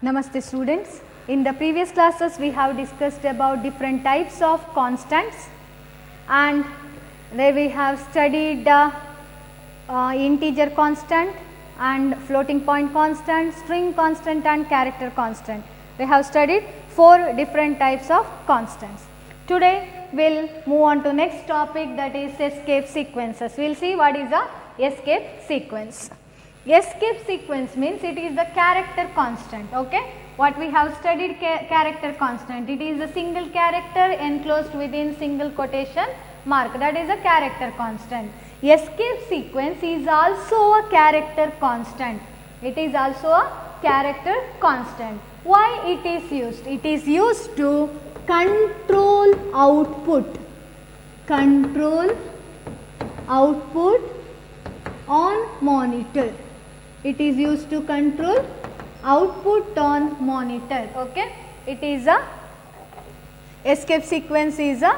Namaste students. In the previous classes we have discussed about different types of constants, and there we have studied integer constant and floating point constant, string constant and character constant. We have studied 4 different types of constants. Today we will move on to next topic, that is escape sequences. We will see what is a escape sequence. Escape sequence means it is the character constant. Okay, what we have studied character constant, it is a single character enclosed within single quotation mark, that is a character constant. Escape sequence is also a character constant. It is also a character constant. Why it is used? It is used to control output on monitor. It is used to control output on monitor. Okay, it is a escape sequence is a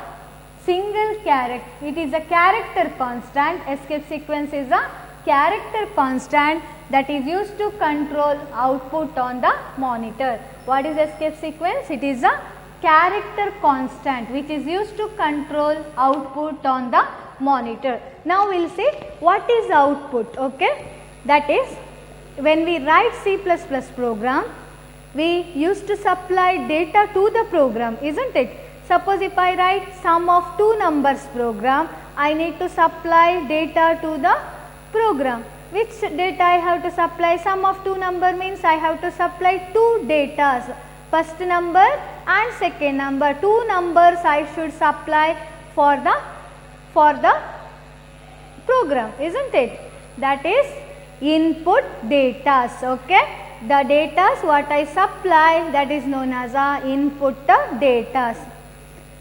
single character, it is a character constant. Escape sequence is a character constant that is used to control output on the monitor. What is escape sequence? It is a character constant which is used to control output on the monitor. Now we will see what is output. Okay, that is, when we write C++ program, we used to supply data to the program, isn't it? Suppose if I write sum of 2 numbers program, I need to supply data to the program. Which data I have to supply? Sum of 2 number means I have to supply 2 datas, first number and second number. 2 numbers I should supply for the program, isn't it? That is input datas. Okay, the datas what I supply, that is known as a input datas.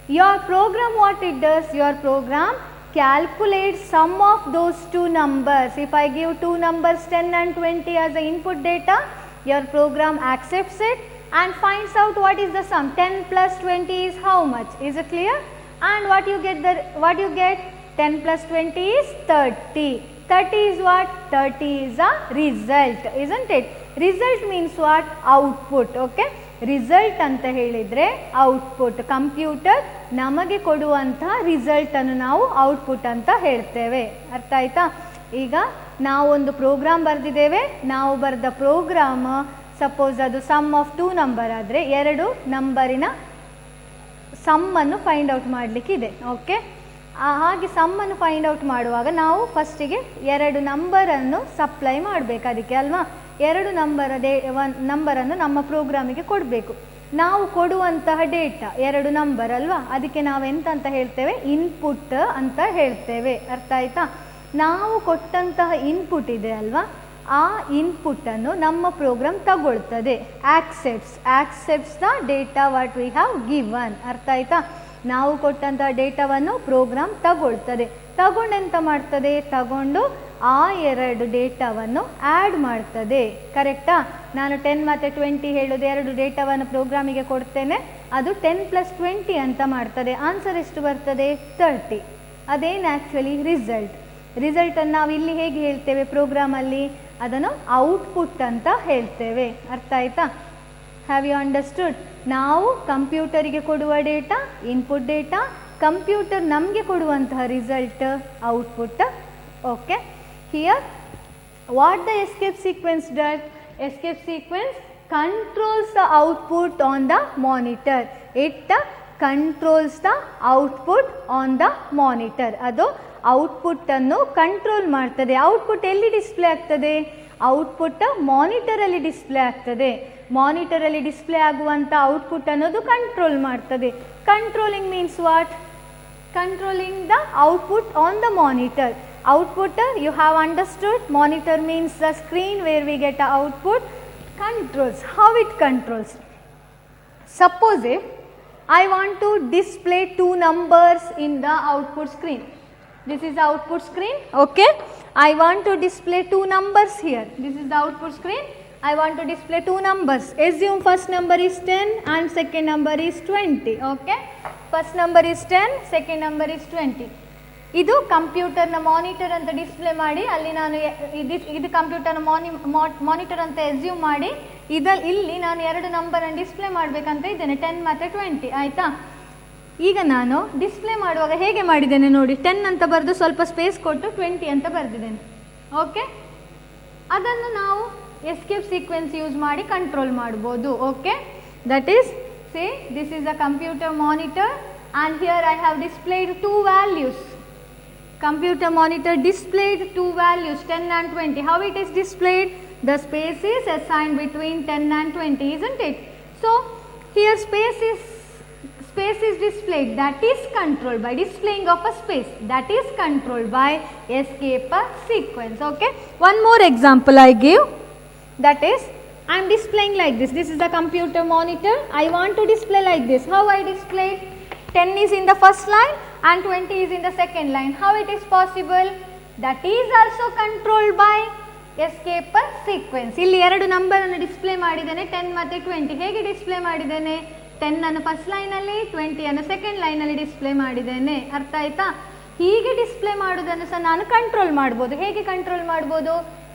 Your program, what it does? Your program calculates sum of those 2 numbers. If I give 2 numbers 10 and 20 as the input data, your program accepts it and finds out what is the sum. 10 plus 20 is how much? Is it clear? And what you get? 10 plus 20 is 30. 30 is what? 30 is a result, isn't it? Result means what? Output. Okay, result anta helidre output. Computer namage koduvanತಹ result ಅನ್ನು ನಾವು output ಅಂತ ಹೇಳ್ತೇವೆ. ಅರ್ಥ ಆಯ್ತಾ? ಈಗ ನಾವು ಒಂದು program ಬರೆದಿದ್ದೇವೆ. ನಾವು ಬರೆದ ಪ್ರೋಗ್ರಾಮ್ ಸಪೋಸ್ ಅದು ಸಮ್ ಆಫ್ 2 ನಂಬರ್ ಆದರೆ 2 ನಂಬರಿನ ಸಮ್ ಅನ್ನು ಫೈಂಡ್ ಔಟ್ ಮಾಡಲಿಕ್ಕಿದೆ. ಓಕೆ, ಹಾಗೆ ಸಮ್ ಅನ್ನು ಫೈಂಡ್ ಔಟ್ ಮಾಡುವಾಗ ನಾವು ಫಸ್ಟಿಗೆ 2 ನಂಬರನ್ನು ಸಪ್ಲೈ ಮಾಡಬೇಕು ಅದಕ್ಕೆ ಅಲ್ವಾ. 2 ನಂಬರನ್ನು ನಮ್ಮ ಪ್ರೋಗ್ರಾಮಿಗೆ ಕೊಡಬೇಕು. ನಾವು ಕೊಡುವಂತಹ ಡೇಟಾ 2 ನಂಬರ್ ಅಲ್ವಾ, ಅದಕ್ಕೆ ನಾವು ಎಂತ ಅಂತ ಹೇಳ್ತೇವೆ? ಇನ್ಪುಟ್ ಅಂತ ಹೇಳ್ತೇವೆ. ಅರ್ಥ ಆಯ್ತಾ? ನಾವು ಕೊಟ್ಟಂತಹ ಇನ್ಪುಟ್ ಇದೆ ಅಲ್ವಾ, ಆ ಇನ್ಪುಟ್ಟನ್ನು ನಮ್ಮ ಪ್ರೋಗ್ರಾಮ್ ತಗೊಳ್ತದೆ. Accepts the data what we have given. ಅರ್ಥ ಆಯ್ತಾ? ನಾವು ಕೊಟ್ಟಂತಹ ಡೇಟಾವನ್ನು ಪ್ರೋಗ್ರಾಮ್ ತಗೊಳ್ತದೆ. ತಗೊಂಡೆಂತ ಮಾಡ್ತದೆ? ತಗೊಂಡು ಆ 2 ಡೇಟಾವನ್ನು ಆ್ಯಡ್ ಮಾಡ್ತದೆ. ಕರೆಕ್ಟಾ? ನಾನು 10 ಮತ್ತು 20 ಹೇಳೋದು 2 ಡೇಟಾವನ್ನು ಪ್ರೋಗ್ರಾಮಿಗೆ ಕೊಡ್ತೇನೆ, ಅದು 10 ಪ್ಲಸ್ 20 ಅಂತ ಮಾಡ್ತದೆ. ಆನ್ಸರ್ ಎಷ್ಟು ಬರ್ತದೆ? 30. ಅದೇನು ಆ್ಯಕ್ಚುಲಿ ರಿಸಲ್ಟನ್ನು ನಾವು ಇಲ್ಲಿ ಹೇಗೆ ಹೇಳ್ತೇವೆ ಪ್ರೋಗ್ರಾಮಲ್ಲಿ? ಅದನ್ನು ಔಟ್ಪುಟ್ ಅಂತ ಹೇಳ್ತೇವೆ. ಅರ್ಥ ಆಯ್ತಾ? Have you understood? ನಾವು ಕಂಪ್ಯೂಟರಿಗೆ ಕೊಡುವ ಡೇಟಾ ಇನ್ಪುಟ್ ಡೇಟಾ, ಕಂಪ್ಯೂಟರ್ ನಮಗೆ ಕೊಡುವಂತಹ result output. Okay, here what the escape sequence does? Escape sequence controls the output on the monitor. It controls the output on the monitor. ಅದು output ಅನ್ನು control ಮಾಡ್ತದೆ. Output ಎಲ್ಲಿ display ಆಗ್ತದೆ? Output ಮಾನಿಟರಲ್ಲಿ display ಆಗ್ತದೆ. ಮಾನಿಟರಲ್ಲಿ display ಆಗುವಂಥ output ಅನ್ನೋದು control ಮಾಡ್ತದೆ. Controlling means what? Controlling the output on the monitor. Output, you have understood, monitor means the screen where we get the output. Controls, how it controls? Suppose if I want to display 2 numbers in the output screen. This is the output screen. Okay, I want to display 2 numbers here. This is the output screen. I want to display 2 numbers. Assume first number is 10 and second number is 20. Okay, first number is 10, second number is 20. ಇದು ಕಂಪ್ಯೂಟರ್ನ monitor ಅಂತ display ಮಾಡಿ ಅಲ್ಲಿ ನಾನು ಇದು ಕಂಪ್ಯೂಟರ್ನ monitor ಅಂತ assume ಮಾಡಿ ಇಲ್ಲಿ ನಾನು 2 ನಂಬರನ್ನು ಡಿಸ್ಪ್ಲೇ ಮಾಡಬೇಕಂತ ಇದ್ದೇನೆ, 10 ಮತ್ತು 20. ಆಯಿತಾ? ಈಗ ನಾನು ಡಿಸ್ಪ್ಲೇ ಮಾಡುವಾಗ ಹೇಗೆ ಮಾಡಿದ್ದೇನೆ ನೋಡಿ, 10 ಅಂತ ಬರೆದು ಸ್ವಲ್ಪ ಸ್ಪೇಸ್ ಕೊಟ್ಟು 20 ಅಂತ ಬರೆದಿದ್ದೇನೆ. ಓಕೆ, ಅದನ್ನು ನಾವು ಎಸ್ಕೇಪ್ ಸೀಕ್ವೆನ್ಸ್ ಯೂಸ್ ಮಾಡಿ ಕಂಟ್ರೋಲ್ ಮಾಡ್ಬೋದು. Okay, that is say this is a computer monitor and here I have displayed 2 values. Computer monitor displayed 2 values 10 and 20. How it is displayed? The space is assigned between 10 and 20, isn't it? So here space is displayed, that is controlled by displaying of a space, that is controlled by escape sequence. Okay, one more example I give, that is I am displaying like this. This is the computer monitor. I want to display like this. How I display? 10 is in the first line and 20 is in the second line. How it is possible? That is also controlled by escape sequence. ಇಲ್ಲಿ 2 ನಂಬರನ್ನು display ಮಾಡಿದ್ದೇನೆ, 10 ಮತ್ತು 20. ಹೇಗೆ display ಮಾಡಿದ್ದೇನೆ? 10 ಅನ್ನು first ಲೈನಲ್ಲಿ, 20 ಅನ್ನು second ಲೈನಲ್ಲಿ ಡಿಸ್ಪ್ಲೇ ಮಾಡಿದ್ದೇನೆ. ಅರ್ಥ ಆಯ್ತಾ? ಹೀಗೆ ಡಿಸ್ಪ್ಲೇ ಮಾಡೋದನ್ನು ಸಹ ನಾನು ಕಂಟ್ರೋಲ್ ಮಾಡ್ಬೋದು. ಹೇಗೆ ಕಂಟ್ರೋಲ್ ಮಾಡ್ಬೋದು?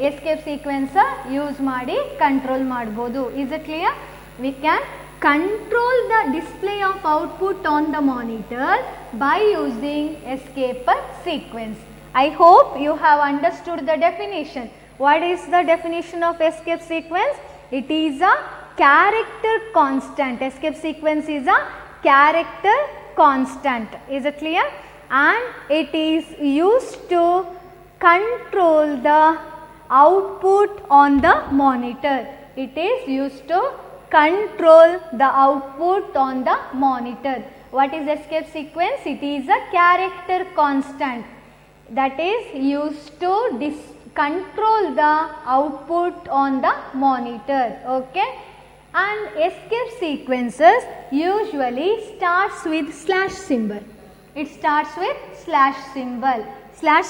ಎಸ್ಕೇಪ್ ಸೀಕ್ವೆನ್ಸ್ ಯೂಸ್ ಮಾಡಿ ಕಂಟ್ರೋಲ್ ಮಾಡ್ಬೋದು. Is it clear? We can control the display of output on the monitor by using escape sequence. I hope you have understood the definition. What is the definition of escape sequence? It is a character constant. Escape sequence is a character constant. Is it clear? And it is used to control the output on the monitor. It is used to control the output on the monitor. What is escape sequence? It is a character constant that is used to control the output on the monitor. Okay, and escape sequences usually starts with slash symbol. It starts with slash symbol. Slash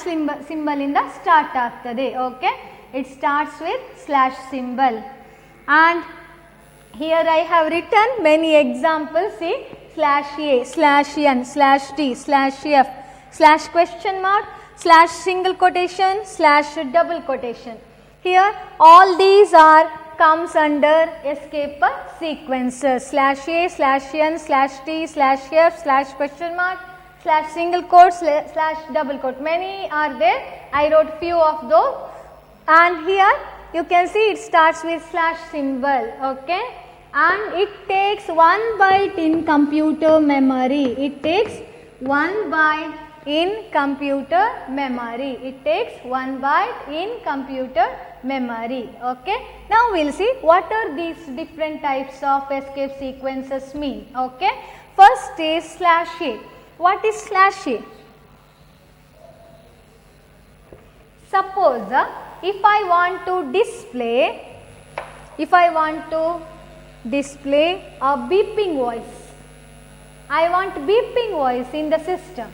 symbol ಇಂದ start ಆಗ್ತದೆ. Okay, it starts with slash symbol. And here I have written many examples. See, slash a, slash n, slash t, slash f, slash question mark, slash single quotation, slash double quotation. Here all these are comes under escape sequences. Slash a, slash n, slash t, slash f, slash question mark, slash single quote, slash double quote. Many are there. I wrote few of those. And here you can see it starts with slash symbol. Okay, and it takes 1 byte in computer memory. It takes 1 byte in computer memory. It takes 1 byte in computer memory. Okay, now we'll see what are these different types of escape sequences mean. Okay, first is slash a. What is slash a? Suppose if I want to display a beeping voice. I want beeping voice in the system.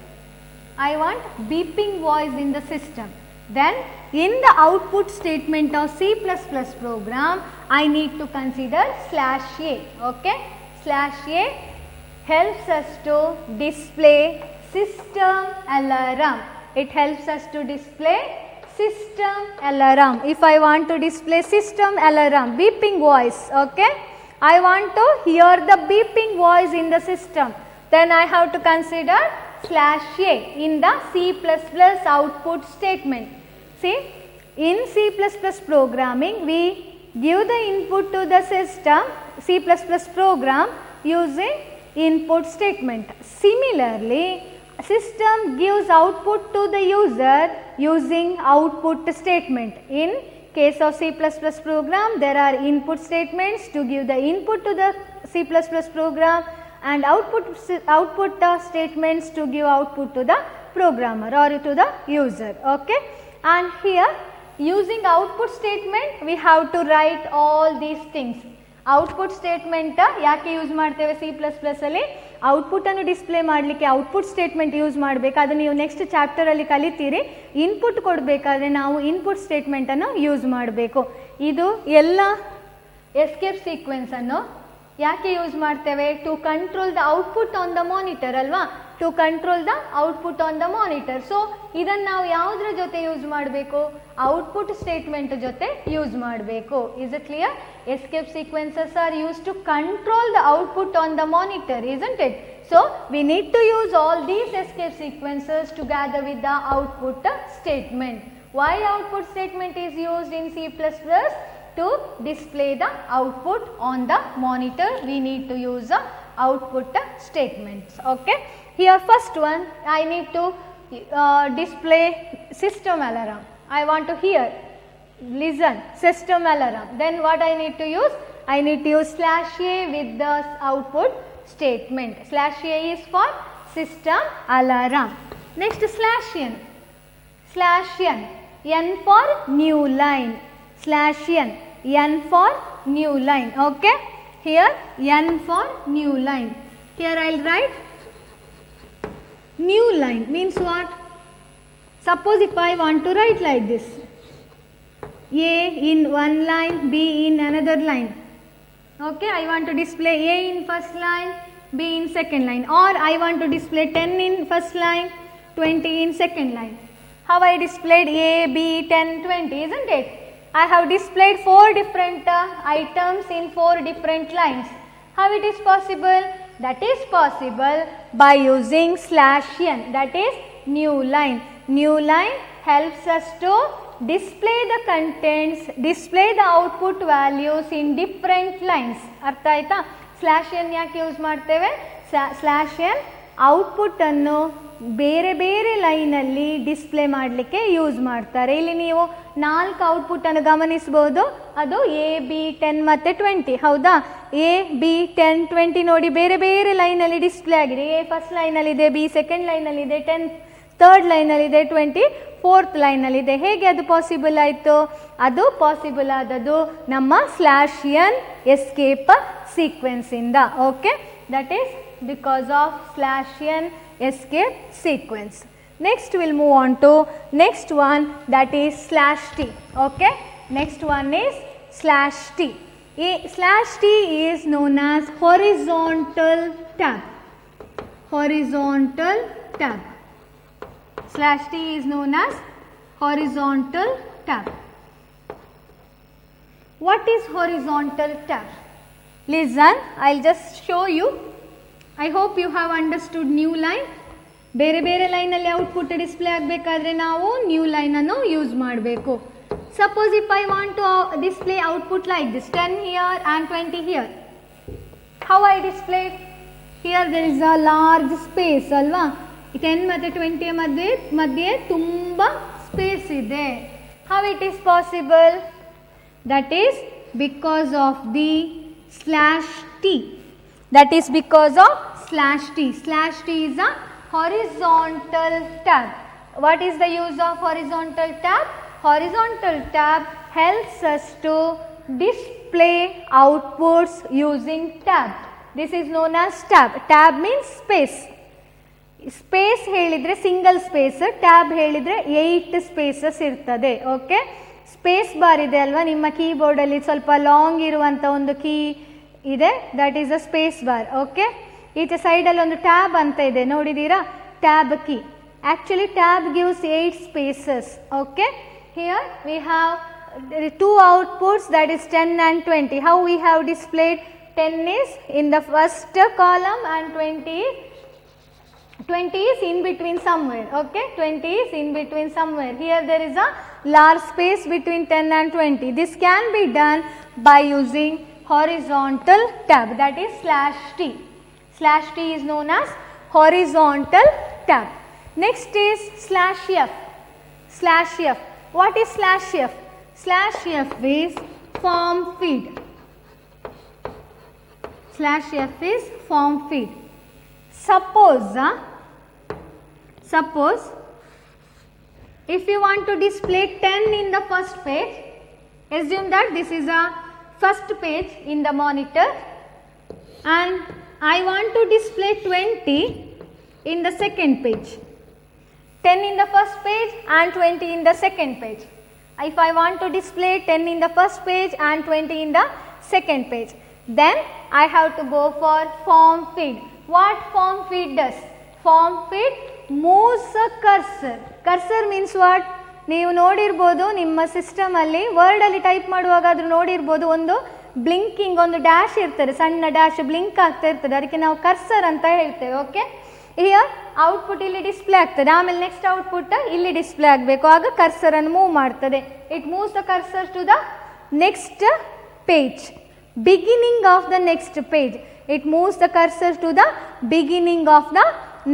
Then in the output statement of C++ program, I need to consider slash a. Okay, slash a helps us to display system alarm. It helps us to display system alarm. If I want to display system alarm, beeping voice, okay, I want to hear the beeping voice in the system, then I have to consider slash a in the C++ output statement. See, in C++ programming we give the input to the system, C++ program, using input statement. Similarly, system gives output to the user using output statement. In case of C++ program, there are input statements to give the input to the C++ program and output statements to give output to the programmer or to the user. Okay, and here using output statement we have to write all these things. Output statement ಯಾಕೆ use ಮಾಡ್ತೇವೆ C plus ಪ್ಲಸ್ಸಲ್ಲಿ? ಔಟ್ಪುಟ್ಟನ್ನು display ಮಾಡಲಿಕ್ಕೆ output statement use ಮಾಡಬೇಕು. ಅದು ನೀವು next ಚಾಪ್ಟರಲ್ಲಿ ಕಲಿತೀರಿ. Input ಕೊಡಬೇಕಾದ್ರೆ ನಾವು input ಸ್ಟೇಟ್ಮೆಂಟನ್ನು use ಮಾಡಬೇಕು. ಇದು ಎಲ್ಲ ಎಸ್ಕೇಪ್ ಸೀಕ್ವೆನ್ಸನ್ನು ಯಾಕೆ ಯೂಸ್ ಮಾಡ್ತೇವೆ? To control the output on the monitor ಅಲ್ವಾ? to control the output on the monitor. So ಇದನ್ನು ನಾವು ಯಾವುದರ ಜೊತೆ ಯೂಸ್ ಮಾಡಬೇಕು, ಔಟ್ಪುಟ್ ಸ್ಟೇಟ್ಮೆಂಟ್ ಜೊತೆ ಯೂಸ್ ಮಾಡಬೇಕು. Is it clear? Escape sequences are use to control the output on the monitor, isn't it? So we need to use all these escape sequences together with the output statement. Why output statement is used in C++? To display the output on the monitor, we need to use the output statements. Okay, here first one, I need to display system alarm. I want to hear, listen, system alarm. Then what I need to use? I need to use /a with the output statement. /a is for system alarm. Next /n, n for new line, /n for new line. Okay, here n for new line. Here I will write new line means what? Suppose if I want to write like this, A in one line, B in another line. Okay, I want to display A in first line, B in second line, or I want to display 10 in first line, 20 in second line. How I displayed A, B, 10, 20, isn't it? I have displayed 4 different items in 4 different lines. How it is possible? That is possible by using /n, that is new line. New line helps us to display the contents, display the output values in different lines. ಅರ್ಥ ಆಯ್ತಾ? /n ಯಾಕೆ use ಮಾಡ್ತೇವೆ? /n output ಅನ್ನು ಬೇರೆ ಬೇರೆ ಲೈನಲ್ಲಿ display ಮಾಡಲಿಕ್ಕೆ use ಮಾಡ್ತಾರೆ. ಇಲ್ಲಿ ನೀವು 4 ಔಟ್ಪುಟ್ ಅನ್ನು ಗಮನಿಸಬಹುದು. ಅದು A, B, 10 ಮತ್ತು 20. ಹೌದಾ? A, B, 10, 20 ನೋಡಿ ಬೇರೆ ಬೇರೆ ಲೈನಲ್ಲಿ ಡಿಸ್ಪ್ಲೇ ಆಗಿದೆ. A ಫಸ್ಟ್ ಲೈನಲ್ಲಿದೆ, B ಸೆಕೆಂಡ್ ಲೈನಲ್ಲಿದೆ, 10 ಥರ್ಡ್ ಲೈನಲ್ಲಿದೆ, 20 ಫೋರ್ತ್ ಲೈನಲ್ಲಿದೆ. ಹೇಗೆ ಅದು ಪಾಸಿಬಲ್ ಆಯಿತು? ಅದು ಪಾಸಿಬಲ್ ಆದದ್ದು ನಮ್ಮ /n ಎಸ್ಕೇಪ್ ಸೀಕ್ವೆನ್ಸ್ ಇಂದ. Okay, that is because of /n escape sequence. Next we will move on to next one, that is /t. Okay, next one is /t. /t is known as horizontal tab. Horizontal tab. /t is known as horizontal tab. What is horizontal tab? Listen, I will just show you. I hope you have understood new line. ಬೇರೆ ಬೇರೆ ಲೈನಲ್ಲಿ output display ಆಗಬೇಕಾದ್ರೆ ನಾವು new ಲೈನನ್ನು use ಮಾಡಬೇಕು. Suppose if I want to display output like this, 10 here and 20 here. How I display? Here there is a large space ಅಲ್ವಾ? 10 ಮತ್ತು 20 ಮಧ್ಯೆ ತುಂಬ ಸ್ಪೇಸ್ ಇದೆ. How it is possible? That is because of the /t. That is because of /t. /t is a horizontal tab. What is the use of horizontal tab? Horizontal tab helps us to display outputs using tab. This is known as tab. Tab means space. Space ಹೇಳಿದ್ರೆ single space, tab ಹೇಳಿದ್ರೆ 8 spaces ಇರ್ತದೆ. Okay, space bar ಇದೆ ಅಲ್ವಾ ನಿಮ್ಮ ಕೀಬೋರ್ಡಲ್ಲಿ, ಸ್ವಲ್ಪ long ಇರುವಂಥ ಒಂದು key ಇದೆ, that is a space bar. Okay, ಈಚೆ ಸೈಡಲ್ಲಿ ಒಂದು ಟ್ಯಾಬ್ ಅಂತ ಇದೆ ನೋಡಿದ್ದೀರಾ, tab key. Actually tab gives 8 spaces. Okay, here we have 2 outputs, that is 10 and 20. How we have displayed? 10 is in the first column and 20 is in between somewhere. Okay, 20 is in between somewhere. Here there is a large space between 10 and 20. This can be done by using horizontal tab, that is /t. /t is known as horizontal tab. Next is /f. /f. What is /f? /f is form feed. /f is form feed. Suppose if you want to display 10 in the first page, assume that this is a first page in the monitor and I want to display 20 in the second page. 10 in the first page and 20 in the second page. If I want to display 10 in the first page and 20 in the second page, then I have to go for form feed. What form feed does? Form feed moves a cursor. Cursor means what? ನೀವು ನೋಡಿರ್ಬೋದು ನಿಮ್ಮ ಸಿಸ್ಟಮಲ್ಲಿ ವರ್ಡಲ್ಲಿ type ಮಾಡುವಾಗ ಆದರೂ ನೋಡಿರ್ಬೋದು, ಒಂದು blinking, ಒಂದು dash ಇರ್ತದೆ, ಸಣ್ಣ ಡ್ಯಾಶ್ ಬ್ಲಿಂಕ್ ಆಗ್ತಾ ಇರ್ತದೆ, ಅದಕ್ಕೆ ನಾವು ಕರ್ಸರ್ ಅಂತ ಹೇಳ್ತೇವೆ. ಓಕೆ, ಹಿಯರ್ ಔಟ್ಪುಟ್ ಇಲ್ಲಿ ಡಿಸ್ಪ್ಲೇ ಆಗ್ತದೆ, ಆಮೇಲೆ ನೆಕ್ಸ್ಟ್ ಔಟ್ಪುಟ್ ಇಲ್ಲಿ ಡಿಸ್ಪ್ಲೇ ಆಗಬೇಕು, ಆಗ ಕರ್ಸರ್ ಅನ್ನು ಮೂವ್ ಮಾಡ್ತದೆ. It moves the cursor to the next page, beginning of the next page. It moves the cursor to the beginning of the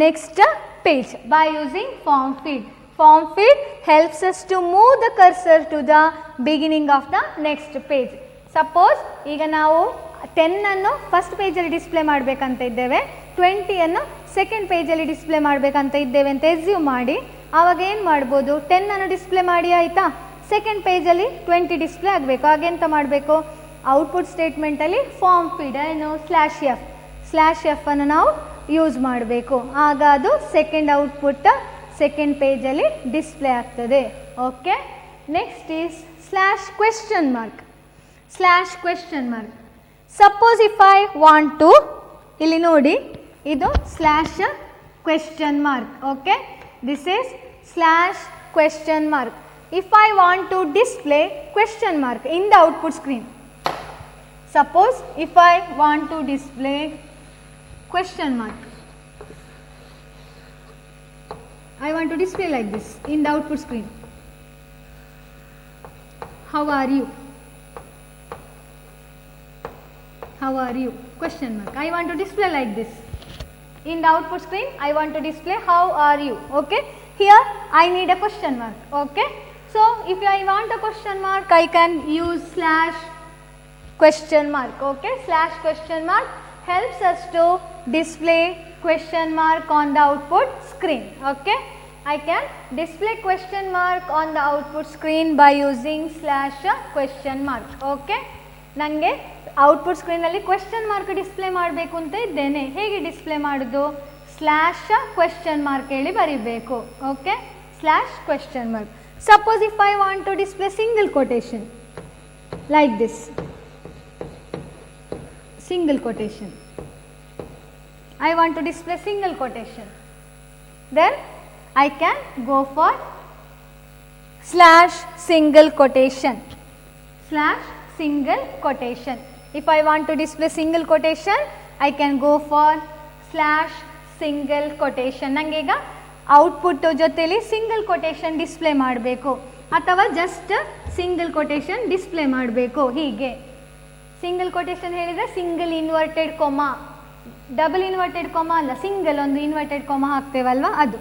next page by using form feed. Form feed helps us to move the cursor to the beginning of the next page. Suppose ಈಗ ನಾವು 10 ಅನ್ನು first ಪೇಜಲ್ಲಿ display ಮಾಡಬೇಕಂತ ಇದ್ದೇವೆ, 20 ಅನ್ನು second ಪೇಜಲ್ಲಿ display ಮಾಡಬೇಕಂತ ಇದ್ದೇವೆ ಅಂತ ಎಸ್ಯೂಮ್ ಮಾಡಿ, ಆವಾಗ ಏನು ಮಾಡ್ಬೋದು, 10 ಅನ್ನು ಡಿಸ್ಪ್ಲೇ ಮಾಡಿ ಆಯಿತಾ, ಸೆಕೆಂಡ್ ಪೇಜಲ್ಲಿ 20 ಡಿಸ್ಪ್ಲೇ ಆಗಬೇಕು. ಹಾಗೆಂತ ಮಾಡಬೇಕು, ಔಟ್ಪುಟ್ ಸ್ಟೇಟ್ಮೆಂಟಲ್ಲಿ ಫಾರ್ಮ್ ಫೀಡ್ ಏನು ಸ್ಲ್ಯಾಶ್ ಎಫ್ ಅನ್ನು ನಾವು ಯೂಸ್ ಮಾಡಬೇಕು, ಆಗ ಅದು ಸೆಕೆಂಡ್ ಔಟ್ಪುಟ್ ಸೆಕೆಂಡ್ ಪೇಜಲ್ಲಿ ಡಿಸ್ಪ್ಲೇ ಆಗ್ತದೆ. Okay, next is slash question mark. Suppose if I want to, ಇಲ್ಲಿ ನೋಡಿ ಇದು slash question mark. Okay, this is slash question mark. If I want to display question mark in the output screen, suppose if I want to display question mark, I want to display like this in the output screen. How are you? Question mark. I want to display like this in the output screen. I want to display how are you. Okay, here I need a question mark. Okay, so if I want a question mark, I can use slash question mark. Okay, slash question mark helps us to display question mark on the output screen. Okay, I can display question mark on the output screen by using slash question mark. Okay, ನನಗೆ output ಸ್ಕ್ರೀನಲ್ಲಿ question mark display ಮಾಡಬೇಕು ಅಂತ ಇದ್ದೇನೆ, ಹೇಗೆ display ಮಾಡೋದು, slash question mark ಹೇಳಿ ಬರೀಬೇಕು. Okay, slash question mark. Suppose if I want to display single quotation like this, single quotation, I want to display single quotation, then I can go for slash single quotation. If I want to display single quotation, I can go for slash single quotation. ನಂಗೆ ಈಗ output ಜೊತೆಲಿ single quotation display ಮಾಡಬೇಕು ಅಥವಾ just single quotation display ಮಾಡಬೇಕು. ಹೀಗೆ single quotation ಹೇಳಿದರೆ single inverted comma, double inverted comma ಅಲ್ಲ, single ಒಂದು ಇನ್ವರ್ಟೆಡ್ ಕೊಮಾ ಹಾಕ್ತೇವಲ್ವ ಅದು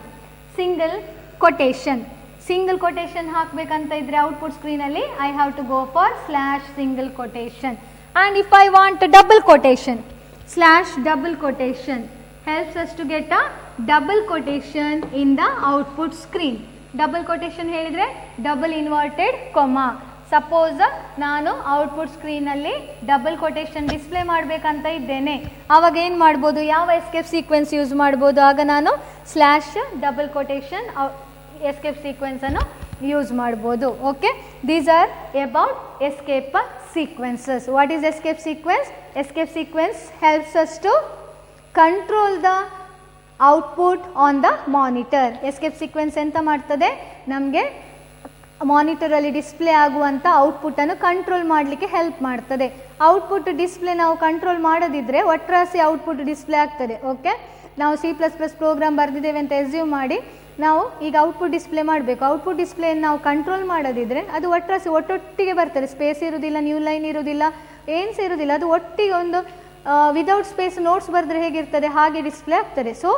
ಸಿಂಗಲ್ ಕೊಟೇಶನ್. ಸಿಂಗಲ್ ಕೊಟೇಶನ್ ಹಾಕಬೇಕಂತ ಇದ್ದರೆ ಔಟ್ಪುಟ್ ಸ್ಕ್ರೀನಲ್ಲಿ I have to go for slash single quotation. And if I want double quotation, slash double quotation helps us to get a double quotation in the output screen. Double quotation ಹೇಳಿದರೆ double inverted comma. Suppose ನಾನು output ಸ್ಕ್ರೀನಲ್ಲಿ double quotation display ಮಾಡಬೇಕಂತ ಇದ್ದೇನೆ, ಆವಾಗ ಏನು ಮಾಡ್ಬೋದು, ಯಾವ escape sequence use ಮಾಡ್ಬೋದು, ಆಗ ನಾನು ಸ್ಲ್ಯಾಶ್ ಡಬಲ್ ಕೊಟೇಶನ್ ಎಸ್ಕೇಪ್ ಸೀಕ್ವೆನ್ಸನ್ನು ಯೂಸ್ ಮಾಡ್ಬೋದು. Okay, these are about escape sequences. What is escape sequence? Escape sequence helps us to control the output on the monitor. Escape sequence ಎಂತ ಮಾಡ್ತದೆ, ನಮಗೆ ಮಾನಿಟರಲ್ಲಿ display ಆಗುವಂಥ ಔಟ್ಪುಟ್ಟನ್ನು ಕಂಟ್ರೋಲ್ ಮಾಡಲಿಕ್ಕೆ ಹೆಲ್ಪ್ ಮಾಡ್ತದೆ. ಔಟ್ಪುಟ್ ಡಿಸ್ಪ್ಲೇ ನಾವು ಕಂಟ್ರೋಲ್ ಮಾಡೋದಿದ್ರೆ ಒಟ್ರಾಸಿ ಔಟ್ಪುಟ್ ಡಿಸ್ಪ್ಲೇ ಆಗ್ತದೆ. ಓಕೆ, ನಾವು C++ ಪ್ರೋಗ್ರಾಮ್ ಬರೆದಿದ್ದೇವೆ ಅಂತ ಎಸ್ಯೂಮ್ ಮಾಡಿ ನಾವು ಈಗ ಔಟ್ಪುಟ್ ಡಿಸ್ಪ್ಲೇ ಮಾಡಬೇಕು. ಔಟ್ಪುಟ್ ಡಿಸ್ಪ್ಲೇಯನ್ನು ನಾವು ಕಂಟ್ರೋಲ್ ಮಾಡೋದಿದ್ರೆ ಅದು ಒಟ್ರಾಸಿ ಒಟ್ಟೊಟ್ಟಿಗೆ ಬರ್ತದೆ, ಸ್ಪೇಸ್ ಇರೋದಿಲ್ಲ, ನ್ಯೂ ಲೈನ್ ಇರೋದಿಲ್ಲ, ಏನು ಸಹ ಇರೋದಿಲ್ಲ, ಅದು ಒಟ್ಟಿಗೆ ಒಂದು ವಿದೌಟ್ ಸ್ಪೇಸ್ ನೋಟ್ಸ್ ಬರೆದ್ರೆ ಹೇಗಿರ್ತದೆ ಹಾಗೆ ಡಿಸ್ಪ್ಲೇ ಆಗ್ತದೆ. So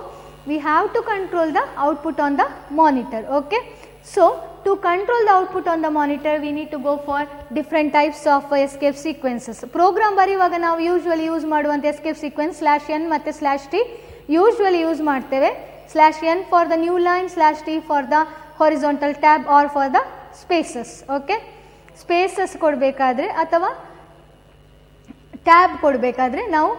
we have to control the output on the monitor. Okay, so to control the output on the monitor we need to go for different types of escape sequences. Program ಬರೆಯುವಾಗ ನಾವು usually use ಮಾಡುವಂಥ escape sequence /n ಮತ್ತು /t usually use ಮಾಡ್ತೇವೆ. /n for the new line, /t for the horizontal tab or for the spaces. Okay, spaces ಕೊಡಬೇಕಾದ್ರೆ ಅಥವಾ tab ಕೊಡಬೇಕಾದ್ರೆ ನಾವು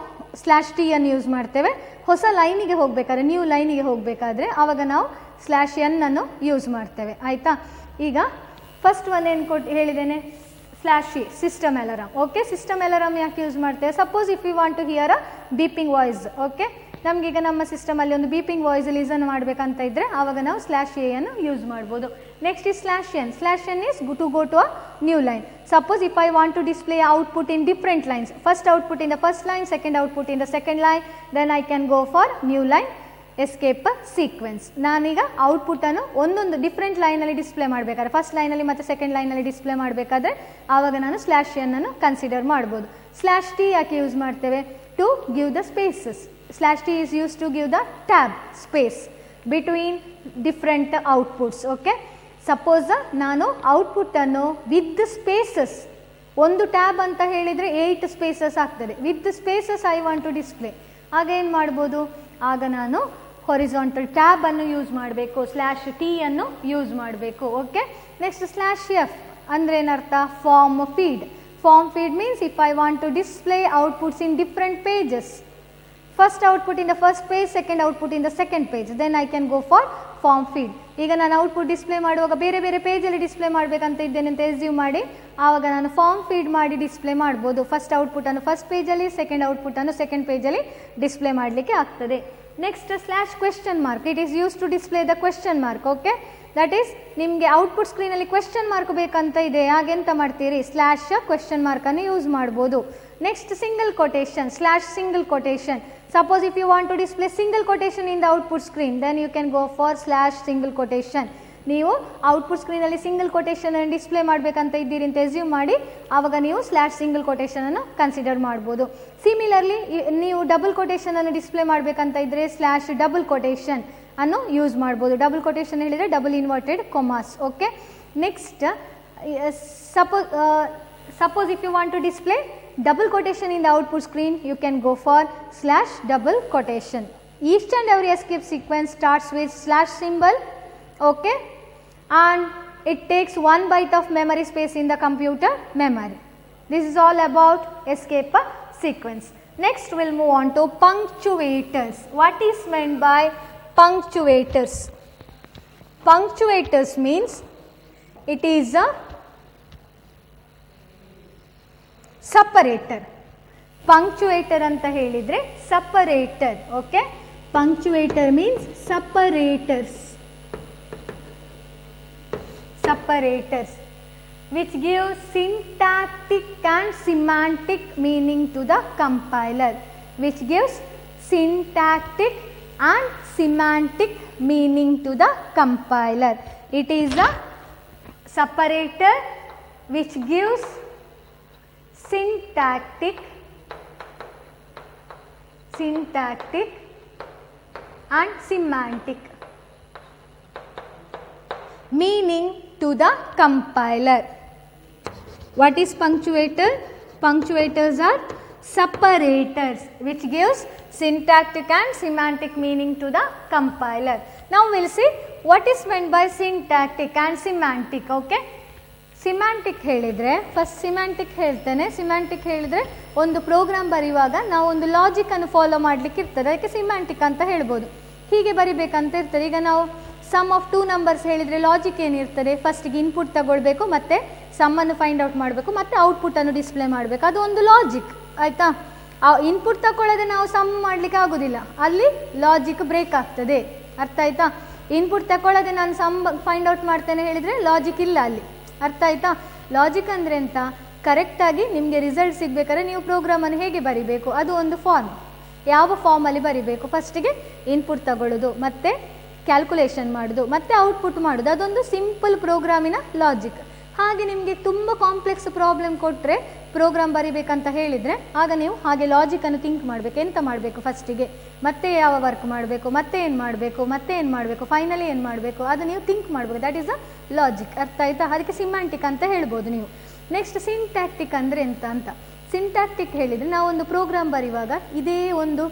/t ಅನ್ನು ಯೂಸ್ ಮಾಡ್ತೇವೆ. ಹೊಸ ಲೈನಿಗೆ ಹೋಗಬೇಕಾದ್ರೆ, ನ್ಯೂ ಲೈನಿಗೆ ಹೋಗಬೇಕಾದ್ರೆ ಆವಾಗ ನಾವು /n ಅನ್ನು ಯೂಸ್ ಮಾಡ್ತೇವೆ. ಆಯಿತಾ, ಈಗ ಫಸ್ಟ್ ಒಂದು ಏನು ಹೇಳಿದ್ದೇನೆ, /e system alarm. Okay, system alarm ಯಾಕೆ ಯೂಸ್ ಮಾಡ್ತೇವೆ? Suppose if you want to hear a beeping voice. Okay, ನಮಗೀಗ ನಮ್ಮ ಸಿಸ್ಟಮಲ್ಲಿ ಒಂದು ಬೀಪಿಂಗ್ ವಾಯ್ಸ್ ಲಿಸನ್ ಮಾಡಬೇಕಂತ ಇದ್ದರೆ ಆವಾಗ ನಾವು /a ಅನ್ನು ಯೂಸ್ ಮಾಡ್ಬೋದು. Next is /n. /n is to go to a new line. Suppose if I want to display output in different lines, first output in the first line, second output in the second line, then I can go for new line escape sequence. ನಾನೀಗ ಔಟ್ಪುಟ್ಟನ್ನು ಒಂದೊಂದು different ಲೈನಲ್ಲಿ display ಮಾಡಬೇಕಾದ್ರೆ first ಲೈನಲ್ಲಿ ಮತ್ತು second ಲೈನಲ್ಲಿ display ಮಾಡಬೇಕಾದ್ರೆ ಆವಾಗ ನಾನು /n ಅನ್ನು ಕನ್ಸಿಡರ್ ಮಾಡ್ಬೋದು. /t ಯಾಕೆ ಯೂಸ್ ಮಾಡ್ತೇವೆ? To give the spaces. /t is used to give the tab space between different outputs. Okay, suppose ನಾನು ಔಟ್ಪುಟ್ಟನ್ನು ವಿತ್ ಸ್ಪೇಸಸ್, ಒಂದು ಟ್ಯಾಬ್ ಅಂತ ಹೇಳಿದರೆ 8 ಸ್ಪೇಸಸ್ ಆಗ್ತದೆ. With spaces I want to display, ಆಗ ಏನು ಮಾಡ್ಬೋದು? ಆಗ ನಾನು ಹೊರಿಜಾಂಟಲ್ ಟ್ಯಾಬ್ ಅನ್ನು ಯೂಸ್ ಮಾಡಬೇಕು, /t ಅನ್ನು ಯೂಸ್ ಮಾಡಬೇಕು. ಓಕೆ, ನೆಕ್ಸ್ಟ್ /f ಅಂದರೆ ಏನರ್ಥ? Form feed. Form feed means if I want to display outputs in different pages, first output in the first page, second output in the second page, then I can go for form feed. ಈಗ ನಾನು output display ಮಾಡುವಾಗ ಬೇರೆ ಬೇರೆ ಪೇಜಲ್ಲಿ display ಮಾಡಬೇಕಂತ ಇದ್ದೇನೆ ಅಂತ assume ಮಾಡಿ ಆವಾಗ ನಾನು ಫಾರ್ಮ್ ಫೀಡ್ ಮಾಡಿ ಡಿಸ್ಪ್ಲೇ ಮಾಡ್ಬೋದು. ಫಸ್ಟ್ ಔಟ್ಪುಟ್ಟನ್ನು ಫಸ್ಟ್ ಪೇಜಲ್ಲಿ, ಸೆಕೆಂಡ್ ಔಟ್ಪುಟ್ಟನ್ನು ಸೆಕೆಂಡ್ ಪೇಜಲ್ಲಿ ಡಿಸ್ಪ್ಲೇ ಮಾಡಲಿಕ್ಕೆ ಆಗ್ತದೆ. Next /question mark. It is use to display the question mark. Okay, that is ನಿಮಗೆ ಔಟ್ಪುಟ್ ಸ್ಕ್ರೀನಲ್ಲಿ ಕ್ವೆಶ್ಚನ್ ಮಾರ್ಕ್ ಬೇಕಂತ ಇದೆ, ಹಾಗೆಂತ ಮಾಡ್ತೀರಿ? /question mark ಅನ್ನು ಯೂಸ್ ಮಾಡ್ಬೋದು. Next single quotation, /single quotation. Suppose if you want to display single quotation in the output screen, then you can go for /single quotation. ನೀವು output ಸ್ಕ್ರೀನಲ್ಲಿ single quotation ಅನ್ನು display ಮಾಡಬೇಕಂತ ಇದ್ದೀರಿ ಅಂತ assume ಮಾಡಿ ಆವಾಗ ನೀವು /single quotation ಅನ್ನು consider ಮಾಡ್ಬೋದು. ಸಿಮಿಲರ್ಲಿ ನೀವು ಡಬಲ್ ಕೊಟೇಶನ್ ಅನ್ನು ಡಿಸ್ಪ್ಲೇ ಮಾಡಬೇಕಂತ ಇದ್ದರೆ /double quotation ಅನ್ನು ಯೂಸ್ ಮಾಡ್ಬೋದು. ಡಬಲ್ ಕೊಟೇಶನ್ ಹೇಳಿದರೆ double inverted ಕೊಮಾಸ್. Okay, next suppose if you want to display double quotation in the output screen, you can go for /double quotation. Each and every escape sequence starts with / symbol. Okay, and it takes 1 byte of memory space in the computer memory. This is all about escape sequence. Next we'll move on to punctuators. What is meant by punctuators? Punctuators means it is a separator. Punctuator anta helidre separator. Okay, punctuator means separators which give syntactic and semantic meaning to the compiler. Which gives syntactic and semantic meaning to the compiler. It is a separator which gives syntactic and semantic meaning to the compiler. What is punctuator? Punctuators are separators which gives syntactic and semantic meaning to the compiler. Now we will see what is meant by syntactic and semantic. Okay, semantic ಹೇಳಿದರೆ first semantic ಹೇಳ್ತೇನೆ. Semantic ಹೇಳಿದರೆ ಒಂದು program ಬರೆಯುವಾಗ ನಾವು ಒಂದು ಲಾಜಿಕನ್ನು follow ಮಾಡಲಿಕ್ಕೆ ಇರ್ತದೆ, ಅದಕ್ಕೆ ಸಿಮ್ಯಾಂಟಿಕ್ ಅಂತ ಹೇಳ್ಬೋದು. ಹೀಗೆ ಬರಿಬೇಕಂತ ಇರ್ತದೆ. ಈಗ ನಾವು ಸಮ್ ಆಫ್ 2 ನಂಬರ್ಸ್ ಹೇಳಿದರೆ ಲಾಜಿಕ್ ಏನಿರ್ತದೆ? ಫಸ್ಟಿಗೆ ಇನ್ಪುಟ್ ತಗೊಳ್ಬೇಕು, ಮತ್ತು ಸಮ್ಮನ್ನು ಫೈಂಡ್ ಔಟ್ ಮಾಡಬೇಕು, ಮತ್ತು ಔಟ್ಪುಟ್ಟನ್ನು ಡಿಸ್ಪ್ಲೇ ಮಾಡಬೇಕು. ಅದು ಒಂದು ಲಾಜಿಕ್ ಆಯಿತಾ. ಆ ಇನ್ಪುಟ್ ತಗೊಳ್ಳೋದೆ ನಾವು ಸಮ್ ಮಾಡಲಿಕ್ಕೆ ಆಗೋದಿಲ್ಲ, ಅಲ್ಲಿ ಲಾಜಿಕ್ ಬ್ರೇಕ್ ಆಗ್ತದೆ. ಅರ್ಥ ಆಯಿತಾ? ಇನ್ಪುಟ್ ತಗೊಳ್ಳೋದೆ ನಾನು ಸಮ್ ಫೈಂಡ್ ಔಟ್ ಮಾಡ್ತೇನೆ ಹೇಳಿದರೆ ಲಾಜಿಕ್ ಇಲ್ಲ ಅಲ್ಲಿ. ಅರ್ಥ ಆಯಿತಾ? ಲಾಜಿಕ್ ಅಂದರೆ ಅಂತ ಕರೆಕ್ಟಾಗಿ ನಿಮಗೆ ರಿಸಲ್ಟ್ ಸಿಗಬೇಕಾದ್ರೆ ನೀವು ಪ್ರೋಗ್ರಾಮನ್ನು ಹೇಗೆ ಬರಿಬೇಕು, ಅದು ಒಂದು ಫಾರ್ಮ್. ಯಾವ ಫಾರ್ಮಲ್ಲಿ ಬರಿಬೇಕು? ಫಸ್ಟಿಗೆ ಇನ್ಪುಟ್ ತಗೊಳ್ಳೋದು, ಮತ್ತು ಕ್ಯಾಲ್ಕುಲೇಷನ್ ಮಾಡೋದು, ಮತ್ತು ಔಟ್ಪುಟ್ ಮಾಡೋದು. ಅದೊಂದು ಸಿಂಪಲ್ ಪ್ರೋಗ್ರಾಮಿನ ಲಾಜಿಕ್. ಹಾಗೆ ನಿಮಗೆ ತುಂಬ ಕಾಂಪ್ಲೆಕ್ಸ್ ಪ್ರಾಬ್ಲಮ್ ಕೊಟ್ಟರೆ ಪ್ರೋಗ್ರಾಮ್ ಬರಿಬೇಕಂತ ಹೇಳಿದರೆ ಆಗ ನೀವು ಹಾಗೆ ಲಾಜಿಕನ್ನು ಥಿಂಕ್ ಮಾಡಬೇಕು. ಎಂತ ಮಾಡಬೇಕು ಫಸ್ಟಿಗೆ, ಮತ್ತೆ ಯಾವ ವರ್ಕ್ ಮಾಡಬೇಕು, ಮತ್ತೆ ಏನು ಮಾಡಬೇಕು, ಫೈನಲಿ ಏನು ಮಾಡಬೇಕು, ಅದು ನೀವು ಥಿಂಕ್ ಮಾಡಬೇಕು. That is a logic. ಅರ್ಥ ಆಯಿತಾ? ಅದಕ್ಕೆ ಸಿಮ್ಯಾಂಟಿಕ್ ಅಂತ ಹೇಳ್ಬೋದು ನೀವು. ನೆಕ್ಸ್ಟ್ ಸಿಂಟ್ಯಾಕ್ಟಿಕ್ ಅಂದರೆ ಎಂತ ಅಂತ. ಸಿಂಟ್ಯಾಕ್ಟಿಕ್ ಹೇಳಿದರೆ ನಾವು ಒಂದು ಪ್ರೋಗ್ರಾಮ್ ಬರೆಯುವಾಗ ಇದೇ ಒಂದು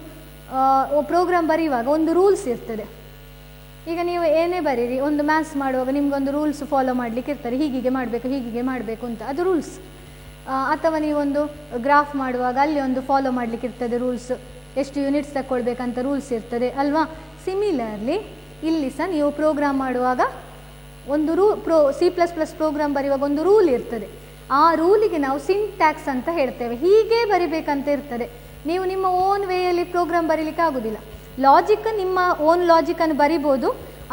ಪ್ರೋಗ್ರಾಮ್ ಬರೆಯುವಾಗ ಒಂದು ರೂಲ್ಸ್ ಇರ್ತದೆ. ಈಗ ನೀವು ಏನೇ ಬರೀರಿ, ಒಂದು ಮ್ಯಾಥ್ಸ್ ಮಾಡುವಾಗ ನಿಮಗೊಂದು ರೂಲ್ಸ್ ಫಾಲೋ ಮಾಡಲಿಕ್ಕೆ ಇರ್ತಾರೆ, ಹೀಗೆ ಮಾಡಬೇಕು ಅಂತ, ಅದು ರೂಲ್ಸ್. ಅಥವಾ ನೀವೊಂದು ಗ್ರಾಫ್ ಮಾಡುವಾಗ ಅಲ್ಲಿ ಒಂದು ಫಾಲೋ ಮಾಡಲಿಕ್ಕೆ ಇರ್ತದೆ ರೂಲ್ಸ್, ಎಷ್ಟು ಯೂನಿಟ್ಸ್ ತಗೊಳ್ಬೇಕಂತ ರೂಲ್ಸ್ ಇರ್ತದೆ ಅಲ್ವಾ. ಸಿಮಿಲರ್ಲಿ ಇಲ್ಲಿ ಸಹ ನೀವು ಪ್ರೋಗ್ರಾಮ್ ಮಾಡುವಾಗ ಒಂದು C++ ಪ್ರೋಗ್ರಾಮ್ ಬರೆಯುವಾಗ ಒಂದು ರೂಲ್ ಇರ್ತದೆ. ಆ ರೂಲಿಗೆ ನಾವು ಸಿಂಟ್ಯಾಕ್ಸ್ ಅಂತ ಹೇಳ್ತೇವೆ. ಹೀಗೆ ಬರಿಬೇಕಂತ ಇರ್ತದೆ. ನೀವು ನಿಮ್ಮ ಓನ್ ವೇಯಲ್ಲಿ ಪ್ರೋಗ್ರಾಮ್ ಬರೀಲಿಕ್ಕೆ ಆಗೋದಿಲ್ಲ. ಲಾಜಿಕ್ ನಿಮ್ಮ ಓನ್ ಲಾಜಿಕನ್ನು ಬರಿಬೋದು,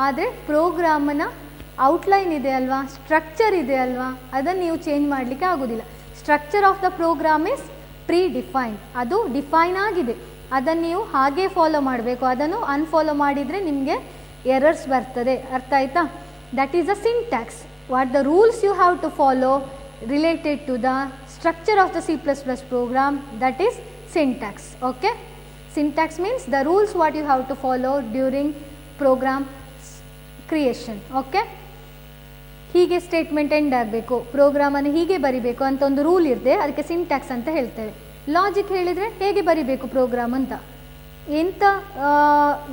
ಆದರೆ ಪ್ರೋಗ್ರಾಮನ ಔಟ್ಲೈನ್ ಇದೆ ಅಲ್ವಾ, ಸ್ಟ್ರಕ್ಚರ್ ಇದೆ ಅಲ್ವಾ, ಅದನ್ನು ನೀವು ಚೇಂಜ್ ಮಾಡಲಿಕ್ಕೆ ಆಗೋದಿಲ್ಲ. Structure of the program is predefined, ಅದು ಡಿಫೈನ್ ಆಗಿದೆ, ಅದನ್ನು ನೀವು ಹಾಗೆ ಫಾಲೋ ಮಾಡಬೇಕು. ಅದನ್ನು ಅನ್ಫಾಲೋ ಮಾಡಿದರೆ ನಿಮಗೆ ಎರರ್ಸ್ ಬರ್ತದೆ. ಅರ್ಥ ಆಯ್ತಾ? That is a syntax. What the rules you have to follow related to the structure of the C++ program, that is syntax. Okay, syntax means the rules what you have to follow during program creation. Okay, ಹೀಗೆ statement end ಆಗಬೇಕು, ಪ್ರೋಗ್ರಾಮನ್ನು ಹೀಗೆ ಬರಿಬೇಕು ಅಂತ ಒಂದು rule ಇರುತ್ತೆ, ಅದಕ್ಕೆ syntax ಅಂತ ಹೇಳ್ತೇವೆ. ಲಾಜಿಕ್ ಹೇಳಿದರೆ ಹೇಗೆ ಬರಿಬೇಕು ಪ್ರೋಗ್ರಾಮ್ ಅಂತ, ಎಂಥ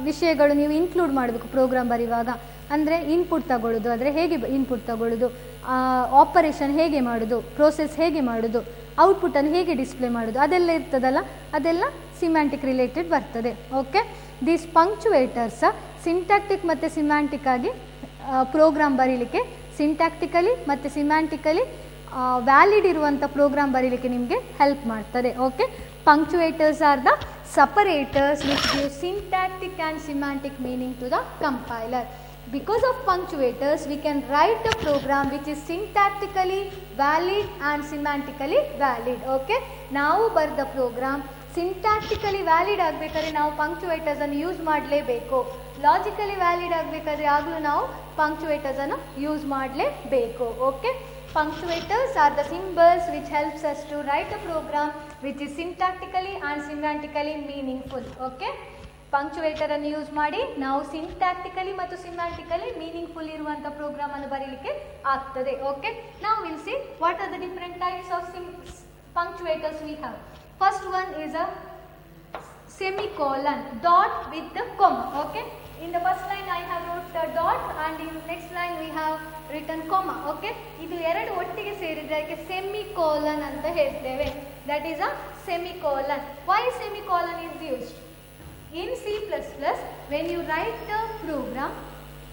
ವಿಷಯಗಳು ನೀವು ಇನ್ಕ್ಲೂಡ್ ಮಾಡಬೇಕು ಪ್ರೋಗ್ರಾಮ್ ಬರೆಯುವಾಗ ಅಂದರೆ ಇನ್ಪುಟ್ ತಗೊಳ್ಳೋದು, ಆದರೆ ಹೇಗೆ ಇನ್ಪುಟ್ ತಗೊಳ್ಳೋದು, ಆಪರೇಷನ್ ಹೇಗೆ ಮಾಡೋದು, ಪ್ರೋಸೆಸ್ ಹೇಗೆ ಮಾಡೋದು, ಔಟ್ಪುಟನ್ನು ಹೇಗೆ ಡಿಸ್ಪ್ಲೇ ಮಾಡೋದು, ಅದೆಲ್ಲ ಇರ್ತದಲ್ಲ, ಅದೆಲ್ಲ ಸಿಮ್ಯಾಂಟಿಕ್ ರಿಲೇಟೆಡ್ ಬರ್ತದೆ. ಓಕೆ, ದೀಸ್ ಪಂಕ್ಚುವೇಟರ್ಸ್ ಸಿಂಟ್ಯಾಕ್ಟಿಕ್ ಮತ್ತು ಸಿಮ್ಯಾಂಟಿಕ್ ಆಗಿ ಪ್ರೋಗ್ರಾಮ್ ಬರೀಲಿಕ್ಕೆ, ಸಿಂಟ್ಯಾಕ್ಟಿಕಲಿ ಮತ್ತು ಸಿಮ್ಯಾಂಟಿಕಲಿ ವ್ಯಾಲಿಡ್ ಇರುವಂಥ ಪ್ರೋಗ್ರಾಮ್ ಬರೀಲಿಕ್ಕೆ ನಿಮಗೆ ಹೆಲ್ಪ್ ಮಾಡ್ತದೆ. Okay, punctuators are the separators which give syntactic and semantic meaning to the compiler. Because of punctuators we can write a program which is syntactically valid and semantically valid. Okay, ನಾವು ಬರೆದ program ಸಿಂಟ್ಯಾಕ್ಟಿಕಲಿ valid ಆಗಬೇಕಾದ್ರೆ ನಾವು ಪಂಕ್ಚುವೇಟರ್ಸ್ ಅನ್ನು use ಮಾಡಲೇಬೇಕು, logically valid ಆಗಬೇಕಾದ್ರೆ ಆಗಲೂ ನಾವು ಪಂಕ್ಚುವೇಟರ್ಸ್ ಅನ್ನು ಯೂಸ್ ಮಾಡಲೇಬೇಕು. Okay, punctuators are the symbols which helps us to write a program which is syntactically and semantically meaningful. Okay, punctuator ಅನ್ನು ಯೂಸ್ ಮಾಡಿ ನಾವು ಸಿಂಟ್ಯಾಕ್ಟಿಕಲಿ ಮತ್ತು ಸಿಮ್ಯಾಂಟಿಕಲಿ ಮೀನಿಂಗ್ಫುಲ್ ಇರುವಂಥ ಪ್ರೋಗ್ರಾಮ್ ಅನ್ನು ಬರೀಲಿಕ್ಕೆ ಆಗ್ತದೆ. ಓಕೆ, ನಾವು will see what are the different types of punctuators we have. First one is a semicolon, dot with the comma. Okay, in the first line I have wrote the dot and in next line we have written comma. Okay, ಇದು ಎರಡು ಒಟ್ಟಿಗೆ ಸೇರಿದ್ರೆ ಅದಕ್ಕೆ semicolon ಅಂತ ಹೇಳ್ತೇವೆ. That is a semicolon. Why semicolon is used? In C++, when you write the program,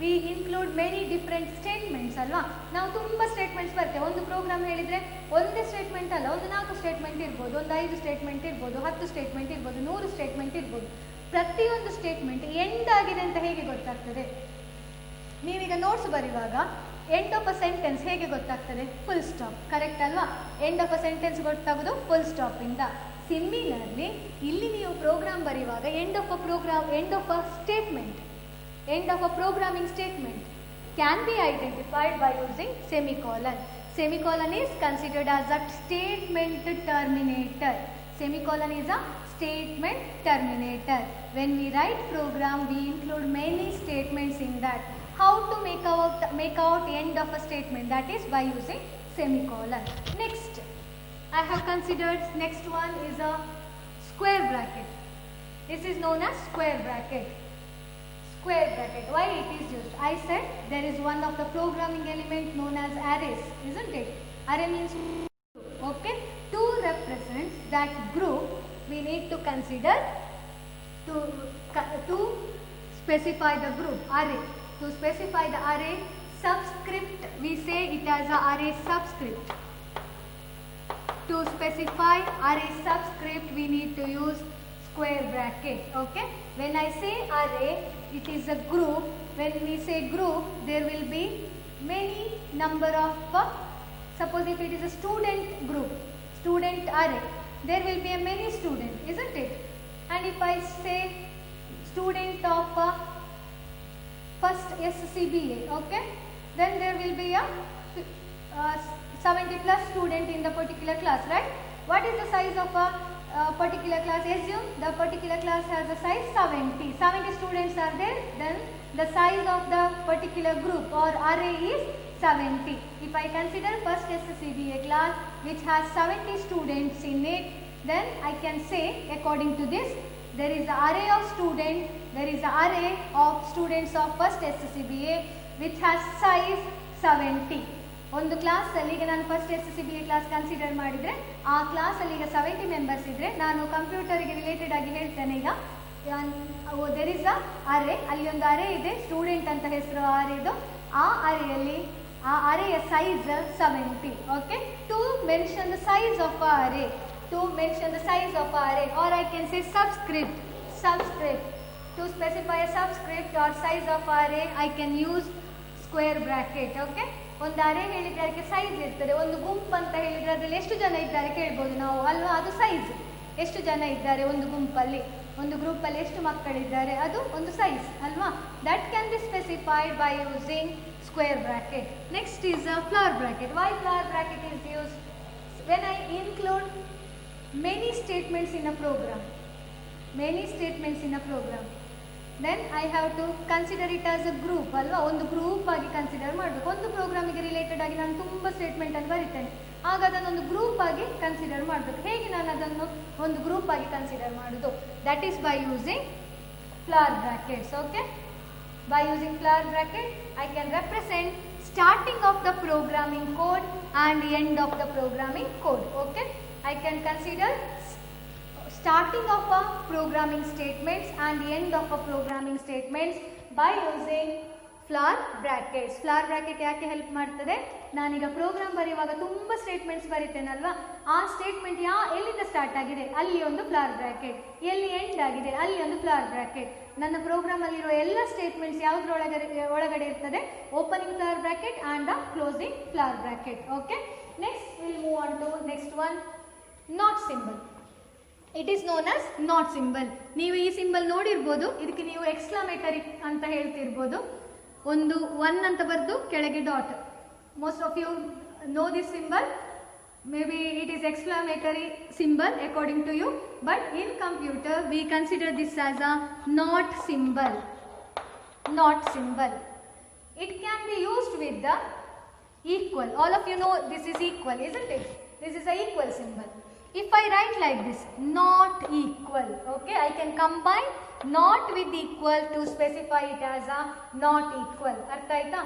we include many different statements ಅಲ್ವಾ. ನಾವು ತುಂಬ ಸ್ಟೇಟ್ಮೆಂಟ್ಸ್ ಬರ್ತೇವೆ. ಒಂದು ಪ್ರೋಗ್ರಾಮ್ ಹೇಳಿದರೆ ಒಂದೇ ಸ್ಟೇಟ್ಮೆಂಟ್ ಅಲ್ಲ, ಒಂದು 4 ಸ್ಟೇಟ್ಮೆಂಟ್ ಇರ್ಬೋದು, ಒಂದು 5 ಸ್ಟೇಟ್ಮೆಂಟ್ ಇರ್ಬೋದು, 10 ಸ್ಟೇಟ್ಮೆಂಟ್ ಇರ್ಬೋದು, 100 ಸ್ಟೇಟ್ಮೆಂಟ್ ಇರ್ಬೋದು. ಪ್ರತಿಯೊಂದು ಸ್ಟೇಟ್ಮೆಂಟ್ ಎಂಡ್ ಆಗಿದೆ ಅಂತ ಹೇಗೆ ಗೊತ್ತಾಗ್ತದೆ? ನೀವೀಗ ನೋಟ್ಸ್ ಬರೆಯುವಾಗ ಎಂಡ್ ಆಫ್ ಅ ಸೆಂಟೆನ್ಸ್ ಹೇಗೆ ಗೊತ್ತಾಗ್ತದೆ? Full stop. ಕರೆಕ್ಟ್ ಅಲ್ವಾ? ಎಂಡ್ ಆಫ್ ಅ ಸೆಂಟೆನ್ಸ್ ಗೊತ್ತಾಗೋದು ಫುಲ್ ಸ್ಟಾಪಿಂದ. ಸಿಮಿಲರ್ಲಿ ಇಲ್ಲಿ ನೀವು ಪ್ರೋಗ್ರಾಮ್ ಬರೆಯುವಾಗ end of a statement, end of a programming statement can be identified by using semicolon. Semicolon is considered as a statement terminator. Semicolon is a statement terminator. When we write program, we include many statements in that. How to make out end of a statement? That is by using semicolon. Next, I have considered next one is a square bracket. This is known as square bracket. Square bracket, why it is used? I said there is one of the programming element known as arrays, isn't it? Array means group. Okay, to represent that group we need to consider to specify the group array. To specify the array subscript, we say it as a array subscript. To specify array subscript we need to use square bracket. Okay, when I say array, it is a group. When we say group, there will be many number of suppose if it is a student group, student array, there will be a many student, isn't it? And if I say student of first SCBA, okay, then there will be a 70 plus student in the particular class, right? What is the size of a particular class? Assume the particular class has a size 70 students are there, then the size of the particular group or array is 70. If I consider first SCBA class which has 70 students in it, then I can say according to this there is the array of students, there is the array of students of first SCBA which has size 70. ಒಂದು ಕ್ಲಾಸಲ್ಲಿ ಈಗ ನಾನು first SCBA class consider ಮಾಡಿದರೆ ಆ ಕ್ಲಾಸಲ್ಲಿ ಈಗ 70 members ಇದ್ದರೆ ನಾನು ಕಂಪ್ಯೂಟರಿಗೆ ರಿಲೇಟೆಡ್ ಆಗಿ ಹೇಳ್ತೇನೆ. ಈಗ ದೆರ್ ಇಸ್ ಅ ಅರೇ, ಅಲ್ಲಿ ಒಂದು ಅರೇ ಇದೆ, ಸ್ಟೂಡೆಂಟ್ ಅಂತ ಹೆಸರು ಅರೇದು. ಆ ಅರೇಯಲ್ಲಿ ಆ ಅರೇಯ size 70. Okay, to mention the size of a array, or I can say subscript. to specify a subscript or size of array, I can use square bracket. Okay, ಒಂದು ಅರೇ ಹೇಳಿದರೆ ಅದಕ್ಕೆ ಸೈಜ್ ಇರ್ತದೆ. ಒಂದು ಗುಂಪು ಅಂತ ಹೇಳಿದರೆ ಅದರಲ್ಲಿ ಎಷ್ಟು ಜನ ಇದ್ದಾರೆ ಕೇಳ್ಬೋದು ನಾವು ಅಲ್ವಾ, ಅದು ಸೈಜ್. ಎಷ್ಟು ಜನ ಇದ್ದಾರೆ ಒಂದು ಗುಂಪಲ್ಲಿ, ಒಂದು ಗ್ರೂಪಲ್ಲಿ ಎಷ್ಟು ಮಕ್ಕಳಿದ್ದಾರೆ, ಅದು ಒಂದು ಸೈಜ್ ಅಲ್ವಾ. That can be specified by using square bracket. Next is a flower bracket. Why flower bracket is used? When I include many statements in a program, then I have to consider it as a group ಅಲ್ವಾ. ಒಂದು group ಆಗಿ consider ಮಾಡಬೇಕು. ಒಂದು ಪ್ರೋಗ್ರಾಮಿಗೆ related ಆಗಿ ನಾನು ತುಂಬ statement ಅನ್ನು ಬರಿತೇನೆ, ಆಗ ಅದನ್ನೊಂದು ಗ್ರೂಪ್ ಆಗಿ ಕನ್ಸಿಡರ್ ಮಾಡಬೇಕು. ಹೇಗೆ ನಾನು ಅದನ್ನು ಒಂದು ಗ್ರೂಪ್ ಆಗಿ ಕನ್ಸಿಡರ್ ಮಾಡೋದು? That is by using flower brackets. Okay, by using flower bracket I can represent starting of the programming code and end of the programming code. Okay, I can consider starting of a programming statements and the end of a programming statements by using flower brackets. Flower bracket ಯಾಕೆ help ಮಾಡ್ತದೆ? ನಾನೀಗ program ಬರೆಯುವಾಗ ತುಂಬ statements ಬರೀತೇನಲ್ವಾ, ಆ statement ಎಲ್ಲಿಂದ start ಆಗಿದೆ ಅಲ್ಲಿ ಒಂದು ಫ್ಲವರ್ ಬ್ರ್ಯಾಕೆಟ್, ಎಲ್ಲಿ ಎಂಡ್ ಆಗಿದೆ ಅಲ್ಲಿ ಒಂದು ಫ್ಲವರ್ ಬ್ರ್ಯಾಕೆಟ್. ನನ್ನ ಪ್ರೋಗ್ರಾಮಲ್ಲಿರುವ ಎಲ್ಲ ಸ್ಟೇಟ್ಮೆಂಟ್ಸ್ ಯಾವುದ್ರೊಳಗಡೆ ಇರ್ತದೆ? Opening flower bracket and the closing flower bracket. Okay, next will move on to next one, not symbol. It is known as not symbol. ನೀವು ಈ ಸಿಂಬಲ್ ನೋಡಿರ್ಬೋದು, ಇದಕ್ಕೆ ನೀವು ಎಕ್ಸ್ಕ್ಲಮೇಟರಿ ಅಂತ ಹೇಳ್ತಿರ್ಬೋದು. ಒಂದು 1 ಅಂತ ಬರೆದು ಕೆಳಗೆ dot. Most of you know this symbol. Maybe it is exclamatory symbol according to you, but in computer we consider this as a not symbol. Not symbol. It can be used with the equal. All of you know this is equal, isn't it? This is a equal symbol. If I write like this, not equal, okay, I can combine not with equal to specify it as a not equal. ಅರ್ಥ ಆಯ್ತಾ?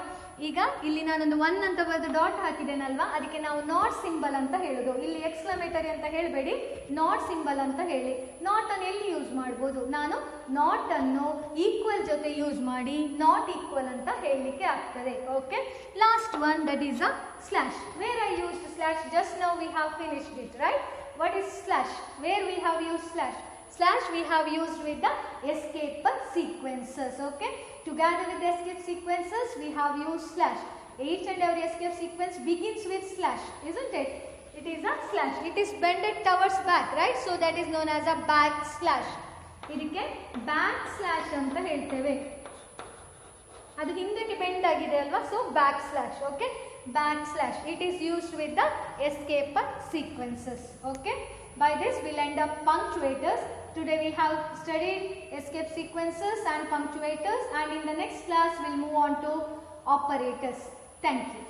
ಈಗ ಇಲ್ಲಿ ನಾನೊಂದು 1 ಅಂತ ಬರೆದು dot ಹಾಕಿದ್ದೇನಲ್ವಾ, ಅದಕ್ಕೆ ನಾವು not symbol ಅಂತ ಹೇಳೋದು. ಇಲ್ಲಿ ಎಕ್ಸ್ಕ್ಲಮೇಟರಿ ಅಂತ ಹೇಳಬೇಡಿ, ನಾಟ್ ಸಿಂಬಲ್ ಅಂತ ಹೇಳಿ. ನಾಟ್ ಅನ್ನು ಎಲ್ಲಿ ಯೂಸ್ ಮಾಡ್ಬೋದು? ನಾನು ನಾಟ್ ಅನ್ನು ಈಕ್ವಲ್ ಜೊತೆ ಯೂಸ್ ಮಾಡಿ ನಾಟ್ ಈಕ್ವಲ್ ಅಂತ ಹೇಳಲಿಕ್ಕೆ ಆಗ್ತದೆ. Okay, last one, that is a slash. Where I used slash? Just now we have finished it, right? What is slash? Where we have used slash? Slash we have used with the escape sequences. Okay, together with the escape sequences we have used slash. Each and every escape sequence begins with slash, isn't it? It is a slash. It is bended towards back, right? So that is known as a backslash. ಇದಕ್ಕೆ backslash ಅಂತ ಹೇಳ್ತೇವೆ. ಅದು ಹಿಂದಕ್ಕೆ bend ಆಗಿದೆ ಅಲ್ವಾ, so backslash. Okay, backslash. It is used with the escape sequences. Okay, by this we'll end up punctuators. Today we have studied escape sequences and punctuators, and in the next class we'll move on to operators. Thank you.